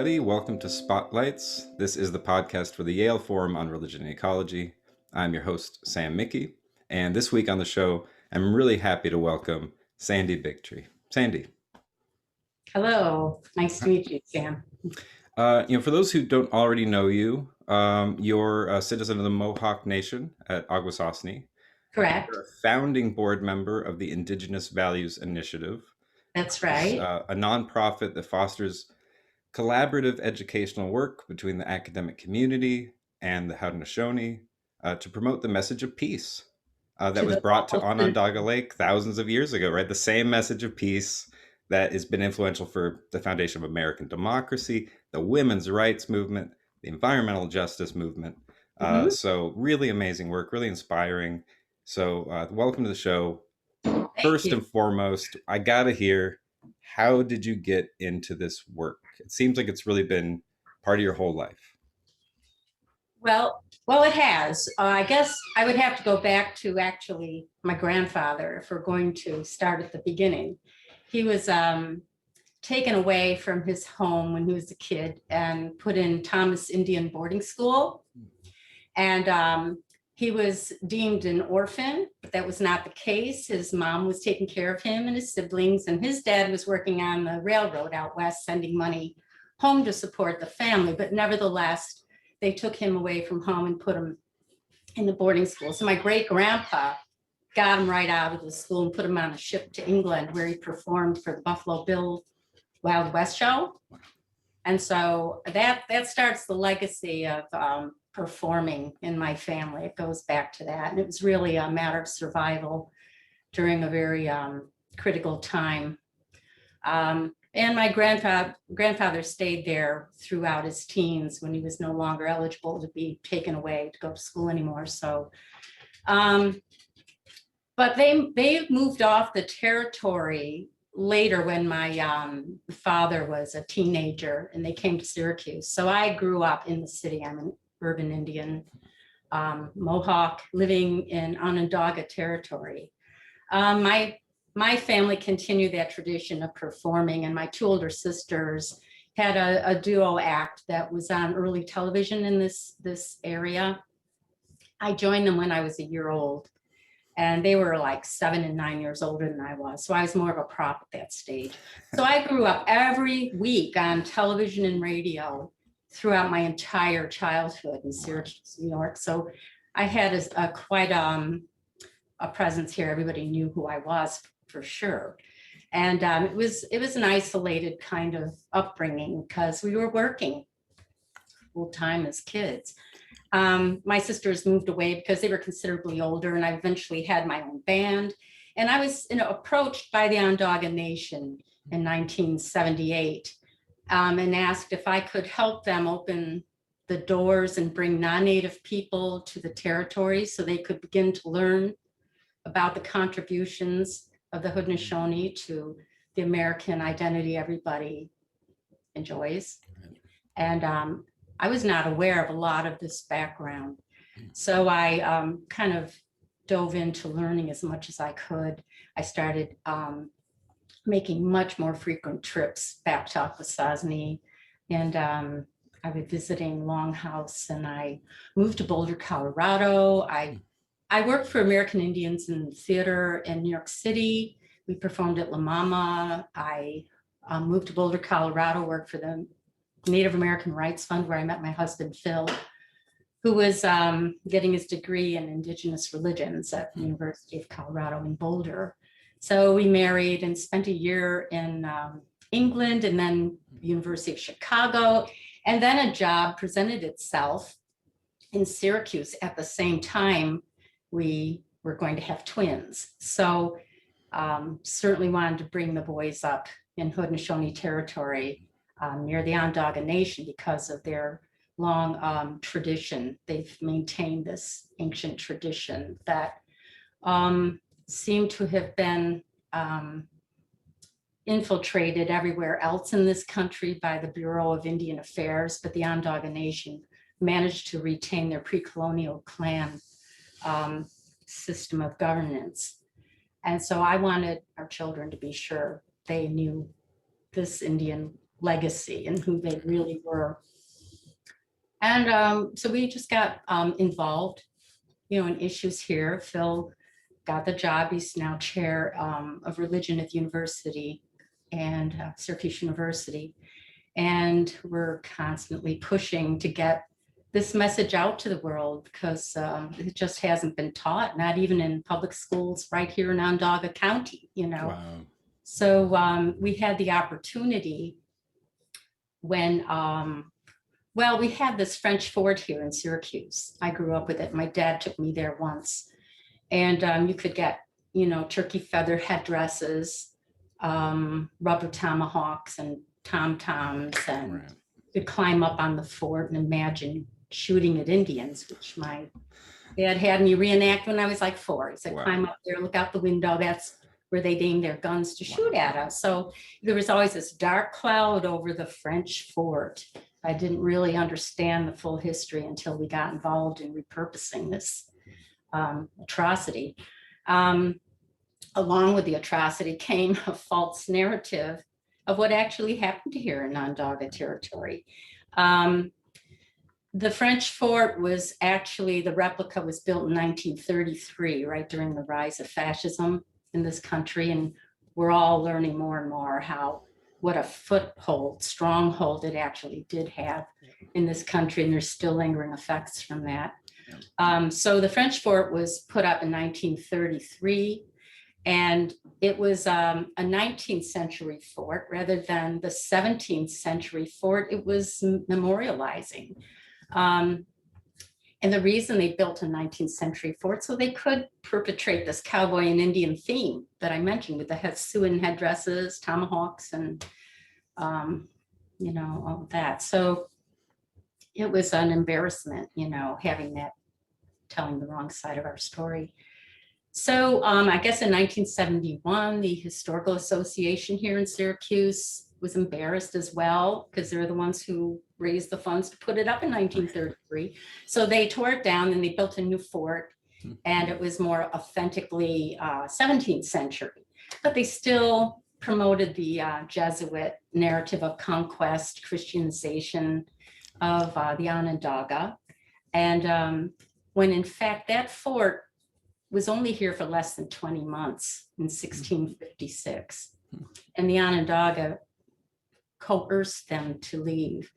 everybody. Welcome to Spotlights. This is the podcast for the Yale Forum on Religion and Ecology. I'm your host, Sam Mickey, and this week on the show, I'm really happy to welcome Sandy Bigtree. Sandy. Hello, nice to meet you, Sam. For those who don't already know you, you're a citizen of the Mohawk Nation at Akwesasne. Correct. You're a founding board member of the Indigenous Values Initiative. That's right. A nonprofit that fosters collaborative educational work between the academic community and the Haudenosaunee to promote the message of peace that was brought to Onondaga Lake thousands of years ago, right? The same message of peace that has been influential for the foundation of American democracy, the women's rights movement, the environmental justice movement. So really amazing work, really inspiring. So welcome to the show. First and foremost, I gotta hear, how did you get into this work? It seems like it's really been part of your whole life. Well, it has. I guess I would have to go back to actually my grandfather if we're going to start at the beginning. He was taken away from his home when he was a kid and put in Thomas Indian boarding school. And he was deemed an orphan, but that was not the case. His mom was taking care of him and his siblings, and his dad was working on the railroad out west, sending money home to support the family. But nevertheless, they took him away from home and put him in the boarding school. So my great grandpa got him right out of the school and put him on a ship to England, where he performed for the Buffalo Bill Wild West show. And so that starts the legacy of performing in my family. It goes back to that. And it was really a matter of survival during a very critical time. And my grandfather stayed there throughout his teens when he was no longer eligible to be taken away to go to school anymore. So, but they moved off the territory later when my father was a teenager, and they came to Syracuse. So I grew up in the city. I'm an urban Indian, Mohawk, living in Onondaga territory. My family continued that tradition of performing, and my two older sisters had a duo act that was on early television in this area. I joined them when I was a year old, and they were like 7 and 9 years older than I was. So I was more of a prop at that stage. So I grew up every week on television and radio throughout my entire childhood in Syracuse, New York. So I had quite a presence here. Everybody knew who I was for sure. And it was an isolated kind of upbringing because we were working full time as kids. My sisters moved away because they were considerably older, and I eventually had my own band. And I was approached by the Onondaga Nation in 1978 and asked if I could help them open the doors and bring non-Native people to the territory so they could begin to learn about the contributions of the Haudenosaunee to the American identity everybody enjoys. And I was not aware of a lot of this background. So I kind of dove into learning as much as I could. I started making much more frequent trips back to Akwesasne, and I was visiting Longhouse, and I moved to Boulder, Colorado. I worked for American Indians in theater in New York City. We performed at La Mama. I moved to Boulder, Colorado, worked for the Native American Rights Fund, where I met my husband, Phil, who was getting his degree in Indigenous religions at the University of Colorado in Boulder. So we married and spent a year in England, and then University of Chicago. And then a job presented itself in Syracuse at the same time we were going to have twins. So certainly wanted to bring the boys up in Haudenosaunee territory near the Onondaga Nation because of their long tradition. They've maintained this ancient tradition that seemed to have been infiltrated everywhere else in this country by the Bureau of Indian Affairs, but the Onondaga Nation managed to retain their pre-colonial clan system of governance. And so I wanted our children to be sure they knew this Indian legacy and who they really were. And so we just got involved, in issues here. Phil got the job. He's now chair of religion at the university and Syracuse University. And we're constantly pushing to get this message out to the world because it just hasn't been taught, not even in public schools right here in Onondaga County, Wow. So we had the opportunity when, we had this French fort here in Syracuse. I grew up with it. My dad took me there once. And you could get, turkey feather headdresses, rubber tomahawks and tom-toms, and Right. you'd climb up on the fort and imagine shooting at Indians, which my dad had me reenact when I was like 4. He said, Wow. climb up there, look out the window. That's where they'd aim their guns to shoot at us. So there was always this dark cloud over the French fort. I didn't really understand the full history until we got involved in repurposing this atrocity. Along with the atrocity came a false narrative of what actually happened here in Onondaga territory. The French fort was actually, the replica was built in 1933, right during the rise of fascism in this country. And we're all learning more and more what a foothold, stronghold it actually did have in this country. And there's still lingering effects from that. So the French fort was put up in 1933. And it was a 19th century fort rather than the 17th century fort. It was memorializing. And the reason they built a 19th century fort, so they could perpetrate this cowboy and Indian theme that I mentioned with the Hetsuen headdresses, tomahawks, and, all that. So it was an embarrassment, having that, telling the wrong side of our story. So I guess in 1971, the Historical Association here in Syracuse was embarrassed as well because they're the ones who raised the funds to put it up in 1933. So they tore it down and they built a new fort, and it was more authentically 17th century. But they still promoted the Jesuit narrative of conquest, Christianization of the Onondaga. And when in fact that fort was only here for less than 20 months in 1656. And the Onondaga coerced them to leave.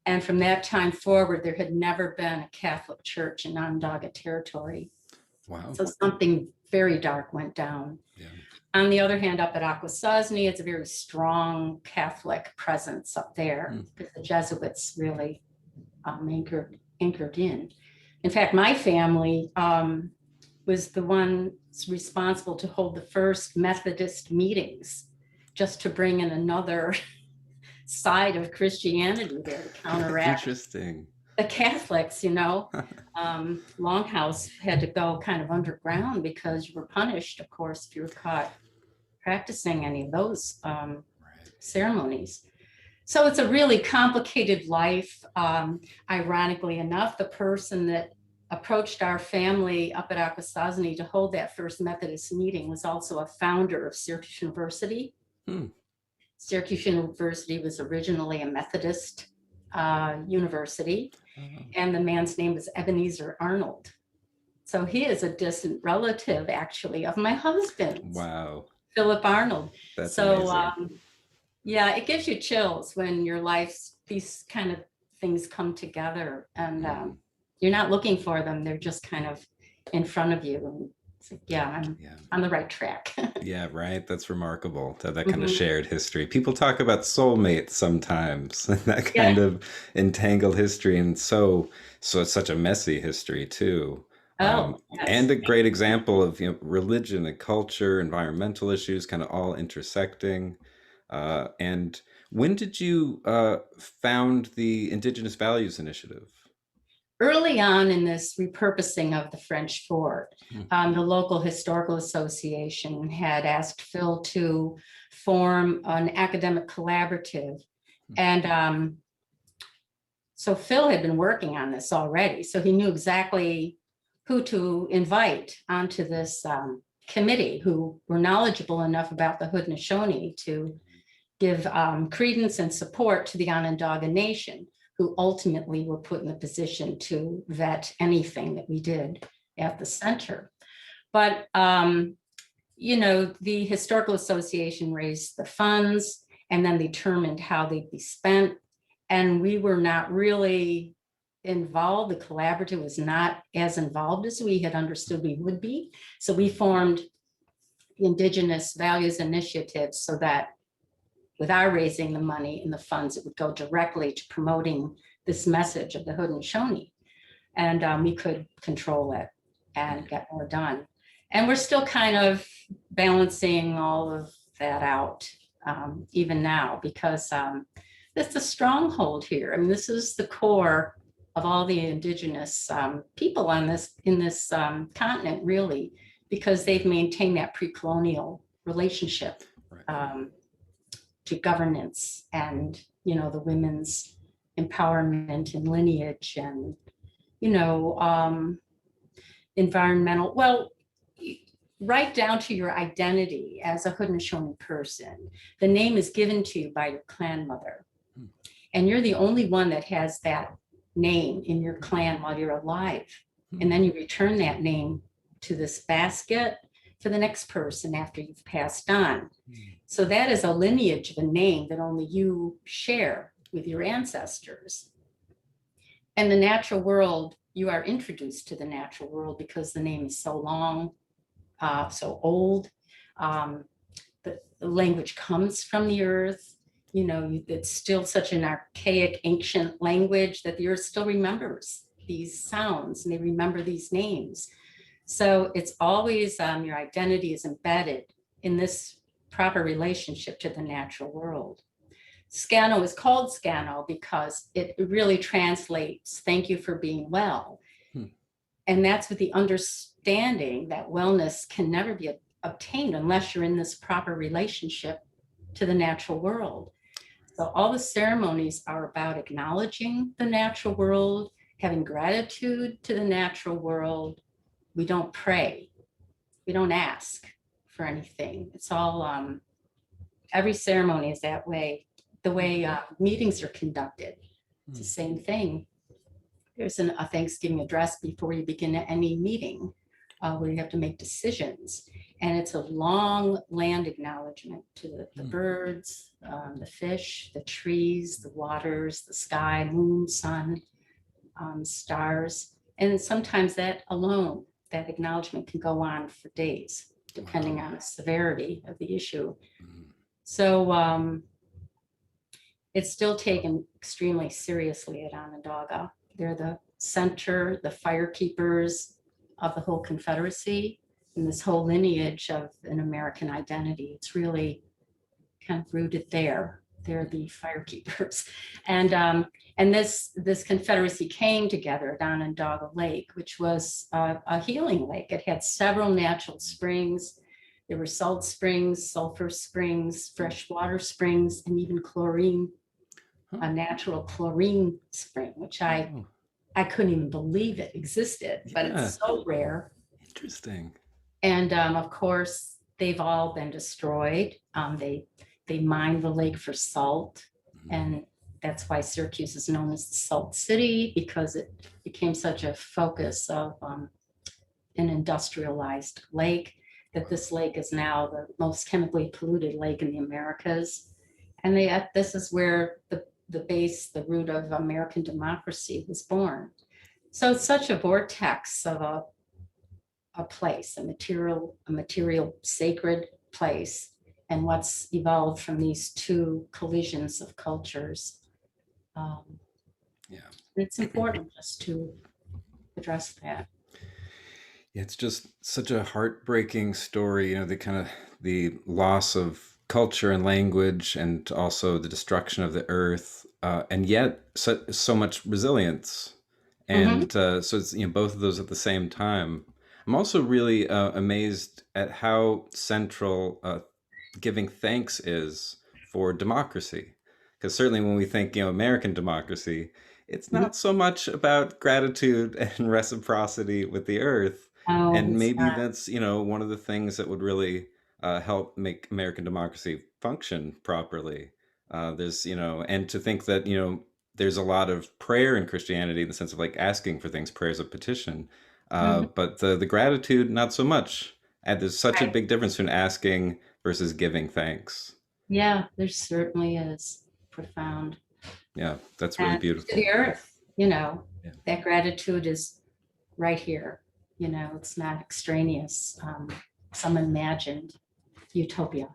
And from that time forward, there had never been a Catholic church in Onondaga territory. Wow. So something very dark went down. Yeah. On the other hand, up at Akwesasne, it's a very strong Catholic presence up there because the Jesuits really anchored in. In fact, my family was the one responsible to hold the first Methodist meetings, just to bring in another side of Christianity there to counteract Interesting. the Catholics. Longhouse had to go kind of underground because you were punished, of course, if you were caught practicing any of those ceremonies. So it's a really complicated life. Ironically enough, the person that approached our family up at Akwesasne to hold that first Methodist meeting was also a founder of Syracuse University. Syracuse University was originally a Methodist university, and the man's name was Ebenezer Arnold. So he is a distant relative, actually, of my husband. Wow. Philip Arnold. That's so amazing. Yeah, it gives you chills when your life's, these kind of things come together, and you're not looking for them. They're just kind of in front of you. And it's like, I'm on the right track. Yeah, right. That's remarkable to have that kind of shared history. People talk about soulmates sometimes, that kind of entangled history, and so it's such a messy history too. Yes. And a great example of religion and culture, environmental issues, kind of all intersecting. And when did you found the Indigenous Values Initiative? Early on in this repurposing of the French fort, the local historical association had asked Phil to form an academic collaborative. And so Phil had been working on this already, so he knew exactly who to invite onto this committee, who were knowledgeable enough about the Haudenosaunee to give credence and support to the Onondaga Nation, who ultimately were put in the position to vet anything that we did at the center. But, the Historical Association raised the funds and then determined how they'd be spent. And we were not really involved. The collaborative was not as involved as we had understood we would be. So we formed the Indigenous Values Initiative so that with our raising the money and the funds, it would go directly to promoting this message of the Haudenosaunee. And we could control it and get more done. And we're still kind of balancing all of that out even now, because it's a stronghold here. I mean, this is the core of all the indigenous people in this continent, really, because they've maintained that pre-colonial relationship to governance and, the women's empowerment and lineage and, environmental, well, right down to your identity as a Haudenosaunee person. The name is given to you by your clan mother. And you're the only one that has that name in your clan while you're alive. And then you return that name to this basket for the next person after you've passed on. So that is a lineage of a name that only you share with your ancestors. And the natural world, you are introduced to the natural world because the name is so long, so old. The language comes from the earth. It's still such an archaic, ancient language that the earth still remembers these sounds and they remember these names. So it's always your identity is embedded in this proper relationship to the natural world. Scano is called Scano because it really translates, thank you for being well. And that's with the understanding that wellness can never be obtained unless you're in this proper relationship to the natural world. So all the ceremonies are about acknowledging the natural world, having gratitude to the natural world. We don't pray. We don't ask for anything. It's all, every ceremony is that way. The way meetings are conducted, it's the same thing. There's a Thanksgiving address before you begin any meeting where you have to make decisions. And it's a long land acknowledgement to the birds, the fish, the trees, the waters, the sky, moon, sun, stars. And sometimes that alone, that acknowledgement can go on for days, depending on the severity of the issue. So it's still taken extremely seriously at Onondaga. They're the center, the fire keepers of the whole Confederacy and this whole lineage of an American identity. It's really kind of rooted there. They're the fire keepers. And this Confederacy came together at Onondaga Lake, which was a healing lake. It had several natural springs. There were salt springs, sulfur springs, freshwater springs, and even chlorine, a natural chlorine spring, which I couldn't even believe it existed, but it's so rare. Interesting. And of course, they've all been destroyed. They mined the lake for salt, and that's why Syracuse is known as the Salt City, because it became such a focus of an industrialized lake, that this lake is now the most chemically polluted lake in the Americas. And this is where the base, the root of American democracy was born. So it's such a vortex of a place, a material sacred place, and what's evolved from these two collisions of cultures. It's important just to address that. Yeah, it's just such a heartbreaking story, the loss of culture and language, and also the destruction of the earth, and yet so much resilience. And so it's both of those at the same time. I'm also really amazed at how central giving thanks is for democracy, because certainly when we think American democracy, it's not so much about gratitude and reciprocity with the earth. Oh, And it's maybe not. that's one of the things that would really help make American democracy function properly. There's, and to think that, there's a lot of prayer in Christianity in the sense of like asking for things, prayers of petition. Mhm. But the gratitude, not so much. And there's such a Right. big difference between asking versus giving thanks. Yeah, there certainly is profound. Yeah, that's really And to beautiful. the earth, Yeah. that gratitude is right here. It's not extraneous, some imagined utopia.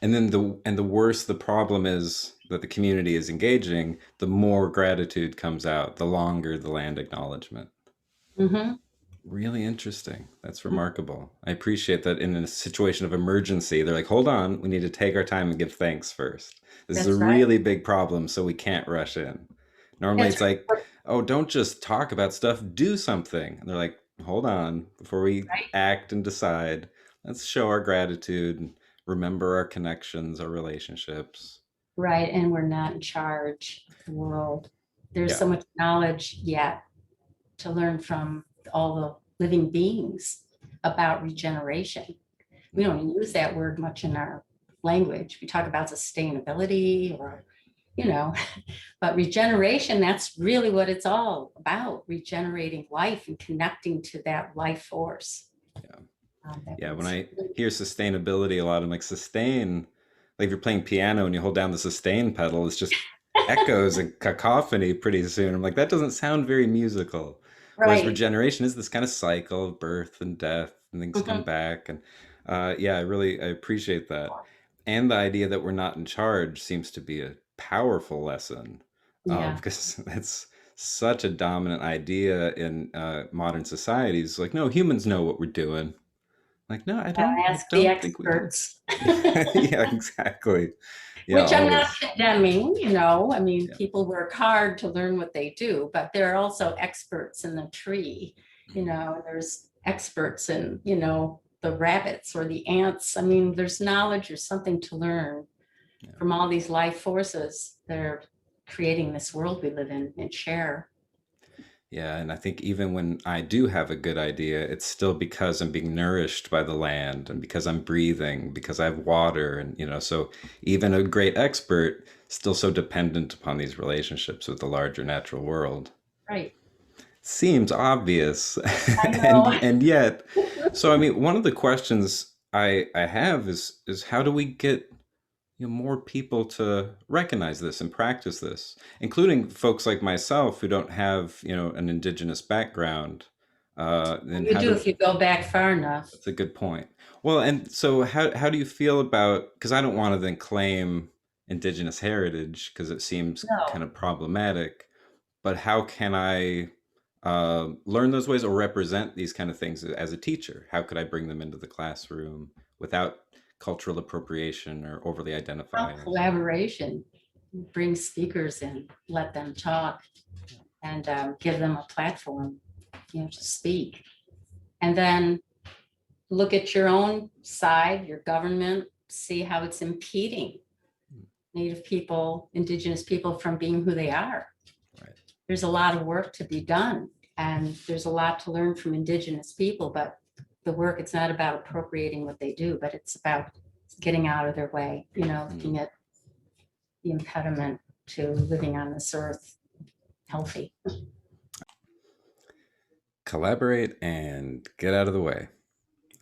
And then the worse the problem is that the community is engaging, the more gratitude comes out, the longer the land acknowledgement. Hmm. Really interesting. That's remarkable. I appreciate that in a situation of emergency, they're like, hold on, we need to take our time and give thanks first. This is a That's right. really big problem, so we can't rush in. Normally That's it's like, right. oh, don't just talk about stuff, do something. And they're like, hold on, before we Right. act and decide, let's show our gratitude and remember our connections, our relationships. Right. And we're not in charge of the world. There's Yeah. so much knowledge yet to learn from all the living beings about regeneration. We don't use that word much in our language. We talk about sustainability or, you know, but regeneration, that's really what it's all about, regenerating life and connecting to that life force. Yeah. That Yeah, when was I really, hear sustainability a lot, I'm like, sustain, like if you're playing piano and you hold down the sustain pedal, it's just echoes and cacophony pretty soon. I'm like, that doesn't sound very musical. Whereas right. regeneration is this kind of cycle of birth and death and things come Mhm. back. And yeah, I appreciate that. And the idea that we're not in charge seems to be a powerful lesson Yeah. because that's such a dominant idea in modern societies. Like, no, humans know what we're doing. Like, no, I Ask the don't think we do. experts. Yeah, exactly. Yeah, Which I'm not always. condemning, I mean, Yeah. people work hard to learn what they do, but there are also experts in the tree, there's experts in, the rabbits or the ants. I mean, there's knowledge or something to learn Yeah. from all these life forces that are creating this world we live in and share. Yeah, and I think even when I do have a good idea, it's still because I'm being nourished by the land and because I'm breathing, because I have water and so even a great expert still so dependent upon these relationships with the larger natural world. Right. Seems obvious. I and know. and yet, so I mean, one of the questions I have is how do we get more people to recognize this and practice this, including folks like myself who don't have an indigenous background. And You how do do if you go back far enough. That's a good point. Well, and so how do you feel about, because I don't want to then claim indigenous heritage because it seems kind No. of problematic, but how can I learn those ways or represent these kind of things as a teacher? How could I bring them into the classroom without cultural appropriation or overly Well, identifying? collaboration, bring speakers in, let them talk, and give them a platform, to speak. And then look at your own side, your government, see how it's impeding Native people, Indigenous people from being who they are. Right. There's a lot of work to be done, and there's a lot to learn from Indigenous people, but the work, it's not about appropriating what they do, but it's about getting out of their way, Mm. looking at the impediment to living on this earth healthy. Collaborate and get out of the way.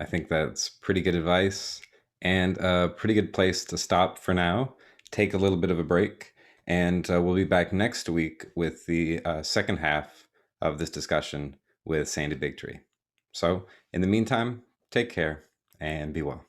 I think that's pretty good advice and a pretty good place to stop for now. Take a little bit of a break, and we'll be back next week with the second half of this discussion with Sandy Bigtree. So, in the meantime, take care and be well.